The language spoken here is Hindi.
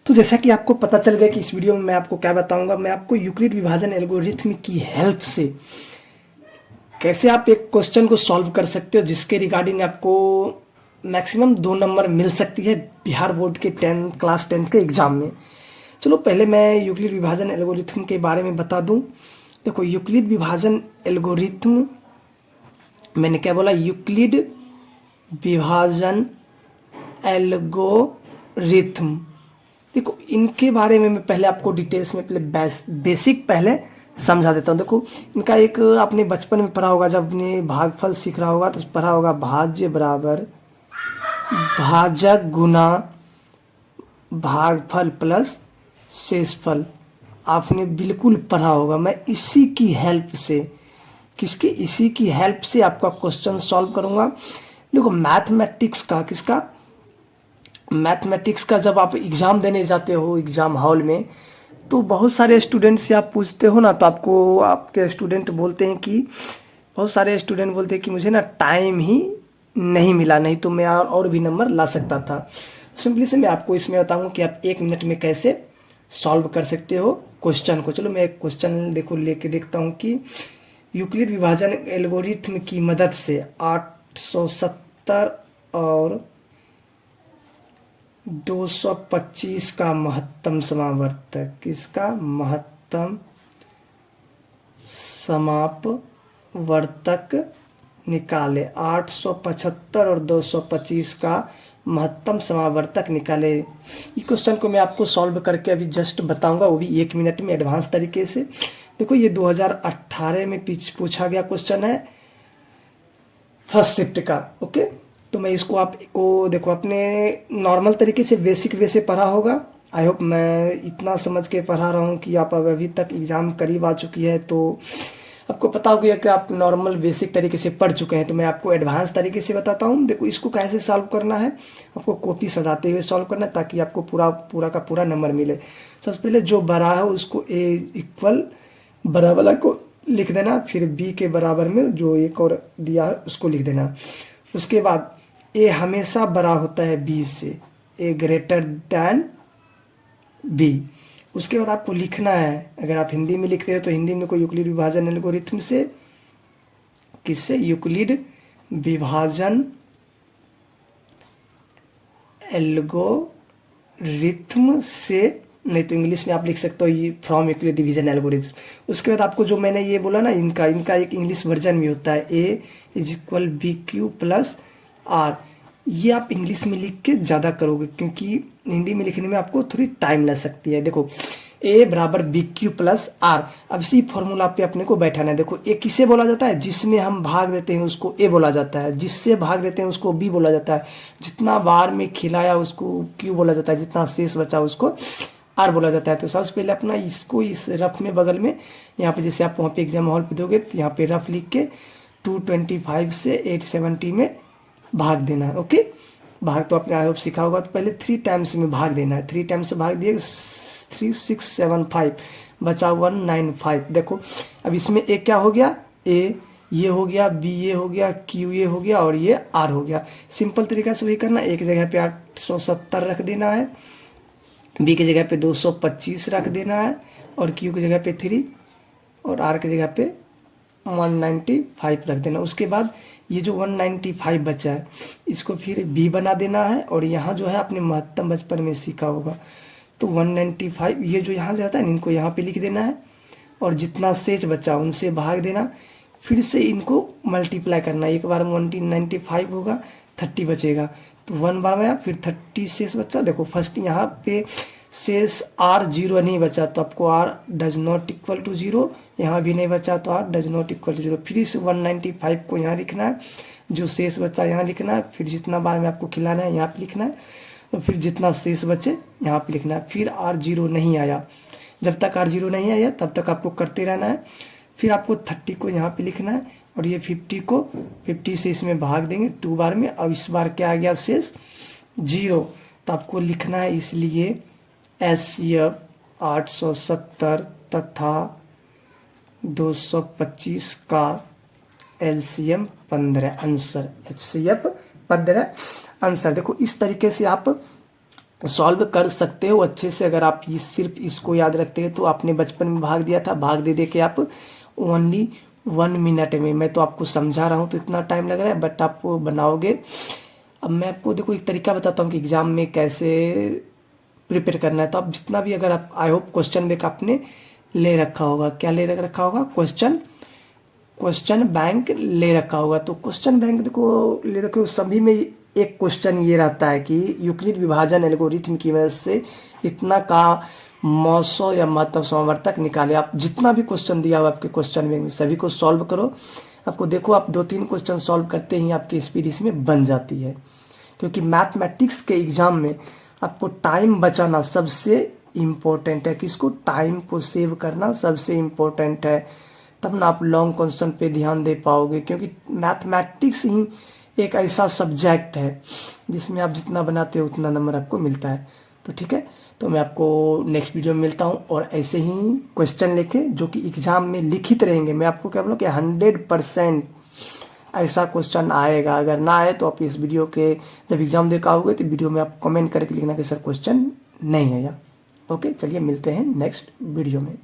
तो जैसा कि आपको पता चल गया कि इस वीडियो में मैं आपको क्या बताऊंगा, मैं आपको यूक्लिड विभाजन एल्गोरिथ्म की हेल्प से कैसे आप एक क्वेश्चन को सॉल्व कर सकते हो जिसके रिगार्डिंग आपको मैक्सिमम 2 नंबर मिल सकती है बिहार बोर्ड के क्लास 10 के एग्ज़ाम में। चलो पहले मैं यूक्लिड विभाजन एल्गोरिथ्म के बारे में बता दूं। देखो, यूक्लिड विभाजन एल्गोरिथ्म, मैंने क्या बोला, यूक्लिड विभाजन एल्गोरिथम। देखो, इनके बारे में मैं पहले आपको डिटेल्स में पहले बेसिक पहले समझा देता हूँ। देखो, इनका एक आपने बचपन में पढ़ा होगा, जब आपने भागफल सीख रहा होगा तो पढ़ा होगा भाज्य बराबर भाजक गुना भागफल प्लस शेषफल। आपने बिल्कुल पढ़ा होगा। मैं इसी की हेल्प से, इसी की हेल्प से आपका क्वेश्चन सॉल्व करूँगा। देखो, मैथमेटिक्स का जब आप एग्ज़ाम देने जाते हो एग्ज़ाम हॉल में, तो बहुत सारे स्टूडेंट से आप पूछते हो ना, तो आपको आपके स्टूडेंट बोलते हैं कि बहुत सारे स्टूडेंट बोलते हैं कि मुझे ना टाइम ही नहीं मिला, नहीं तो मैं और भी नंबर ला सकता था। सिंपली से मैं आपको इसमें बताऊंगा कि आप 1 मिनट में कैसे सॉल्व कर सकते हो क्वेश्चन को। चलो मैं एक क्वेश्चन देखो लेके देखता हूँ कि यूक्लिड विभाजन एल्गोरिथ्म की मदद से 870 और 225 का महत्तम समावर्तक, किसका महत्तम समापवर्तक निकाले। 875 और 225 का महत्तम समावर्तक निकाले। ये क्वेश्चन को मैं आपको सॉल्व करके अभी जस्ट बताऊंगा, वो भी 1 मिनट में एडवांस तरीके से। देखो, ये 2018 में पूछा गया क्वेश्चन है, फर्स्ट शिफ्ट का। ओके, तो मैं इसको आपको देखो अपने नॉर्मल तरीके से बेसिक वे से पढ़ा होगा। आई होप मैं इतना समझ के पढ़ा रहा हूँ कि आप अभी तक एग्ज़ाम करीब आ चुकी है तो आपको पता हो गया कि आप नॉर्मल बेसिक तरीके से पढ़ चुके हैं। तो मैं आपको एडवांस तरीके से बताता हूँ। देखो, इसको कैसे सॉल्व करना है, आपको कॉपी सजाते हुए सॉल्व करना है ताकि आपको पूरा का पूरा नंबर मिले। सबसे पहले जो बड़ा है उसको ए इक्वल बड़ा वाला को लिख देना, फिर बी के बराबर में जो एक और दिया है उसको लिख देना। उसके बाद ए हमेशा बड़ा होता है बी से, ए ग्रेटर दैन बी। उसके बाद आपको लिखना है, अगर आप हिंदी में लिखते हो तो हिंदी में कोई यूक्लिड विभाजन एल्गोरिथम से, किससे, यूक्लिड विभाजन एल्गोरिथम से, नहीं तो इंग्लिश में आप लिख सकते हो ये फ्रॉम यूक्लिड डिवीजन एल्गोरिथम। उसके बाद आपको जो मैंने ये बोला ना, इनका एक इंग्लिश वर्जन भी होता है, A is equal B Q plus R. ये आप इंग्लिश में लिख के ज़्यादा करोगे क्योंकि हिंदी में लिखने में आपको थोड़ी टाइम लग सकती है। देखो, ए बराबर बी क्यू प्लस आर। अब इसी फॉर्मूला पे अपने को बैठाना है। देखो, ए किसे बोला जाता है, जिसमें हम भाग देते हैं उसको ए बोला जाता है, जिससे भाग देते हैं उसको बी बोला जाता है, जितना बार में खिलाया उसको क्यू बोला जाता है, जितना शेष बचा उसको आर बोला जाता है। तो सबसे पहले अपना इसको इस रफ में बगल में यहाँ पे, जैसे आप वहाँ पे एग्जाम हॉल पे दोगे तो यहाँ पे रफ लिख के 225 से 870 में भाग देना है। ओके, भाग तो आपने आई होप सीखा होगा। तो पहले 3 टाइम्स में भाग देना है। 3 टाइम्स से भाग दिए 3675, बचा 195। देखो, अब इसमें ए क्या हो गया, ए ये हो गया, बी ये हो गया, क्यू ये हो गया और ये आर हो गया। सिंपल तरीका से वही करना, एक जगह पे 870 रख देना है, बी की जगह पे 225 रख देना है और क्यू की जगह पे 3 और आर की जगह पे 195 रख देना। उसके बाद ये जो 195 बचा है इसको फिर बी बना देना है और यहाँ जो है आपने महत्तम बचपन में सीखा होगा तो 195 ये जो यहाँ जाता है ना, इनको यहाँ पे लिख देना है और जितना शेष बचा उनसे भाग देना, फिर से इनको मल्टीप्लाई करना। एक बार 195 होगा, 30 बचेगा तो 1 बार में फिर 30 शेष बचा। देखो, फर्स्ट यहाँ पे शेष आर 0 नहीं बचा तो आपको R does not equal to 0, यहाँ भी नहीं बचा तो R does not equal to 0। फिर इस 195 को यहाँ लिखना है, जो शेष बचा यहाँ लिखना है, फिर जितना बार में आपको खिलाना है यहाँ पे लिखना है, तो फिर जितना शेष बचे यहाँ पे लिखना है। फिर आर 0 नहीं आया, जब तक आर 0 नहीं आया तब तक आपको करते रहना है। फिर आपको 30 को यहाँ पे लिखना है और ये 50 को 50 से इसमें भाग देंगे 2 बार में। अब इस बार क्या आ गया, शेष 0, तो आपको लिखना है इसलिए HCF 870 तथा 225 का LCM 15 आंसर, HCF 15 आंसर। देखो, इस तरीके से आप सॉल्व कर सकते हो अच्छे से। अगर आप ये सिर्फ इसको याद रखते हैं तो आपने बचपन में भाग दिया था, भाग दे दे के आप ओनली 1 मिनट में, मैं तो आपको समझा रहा हूँ तो इतना टाइम लग रहा है, बट आप बनाओगे। अब मैं आपको देखो एक तरीका बताता हूँ कि एग्ज़ाम में कैसे प्रिपेयर करना है। तो आप जितना भी, अगर आप, आई होप क्वेश्चन बैंक आपने ले रखा होगा, क्या ले रखा होगा, क्वेश्चन बैंक ले रखा होगा। तो क्वेश्चन बैंक देखो ले रखे हो सभी में, एक क्वेश्चन ये रहता है कि यूक्लिड विभाजन एल्गोरिथम की मदद से इतना का मौसो या महत्तम समावर्तक निकाले। आप जितना भी क्वेश्चन दिया हुआ आपके क्वेश्चन बैंक में सभी को सॉल्व करो। आपको देखो आप 2-3 क्वेश्चन सॉल्व करते ही आपकी स्पीड इसमें बन जाती है। क्योंकि मैथमेटिक्स के एग्ज़ाम में आपको टाइम बचाना सबसे इम्पोर्टेंट है। किसको? टाइम को सेव करना सबसे इम्पोर्टेंट है, तब ना आप लॉन्ग क्वेश्चन पे ध्यान दे पाओगे। क्योंकि मैथमेटिक्स ही एक ऐसा सब्जेक्ट है जिसमें आप जितना बनाते हो उतना नंबर आपको मिलता है। तो ठीक है, तो मैं आपको नेक्स्ट वीडियो में मिलता हूँ और ऐसे ही क्वेश्चन लेके जो कि एग्ज़ाम में लिखित रहेंगे। मैं आपको क्या बोलूँ कि 100% ऐसा क्वेश्चन आएगा। अगर ना आए तो आप इस वीडियो के जब एग्ज़ाम दे के आओगे तो वीडियो में आप कमेंट करके लिखना कि सर क्वेश्चन नहीं है या। ओके, चलिए मिलते हैं नेक्स्ट वीडियो में।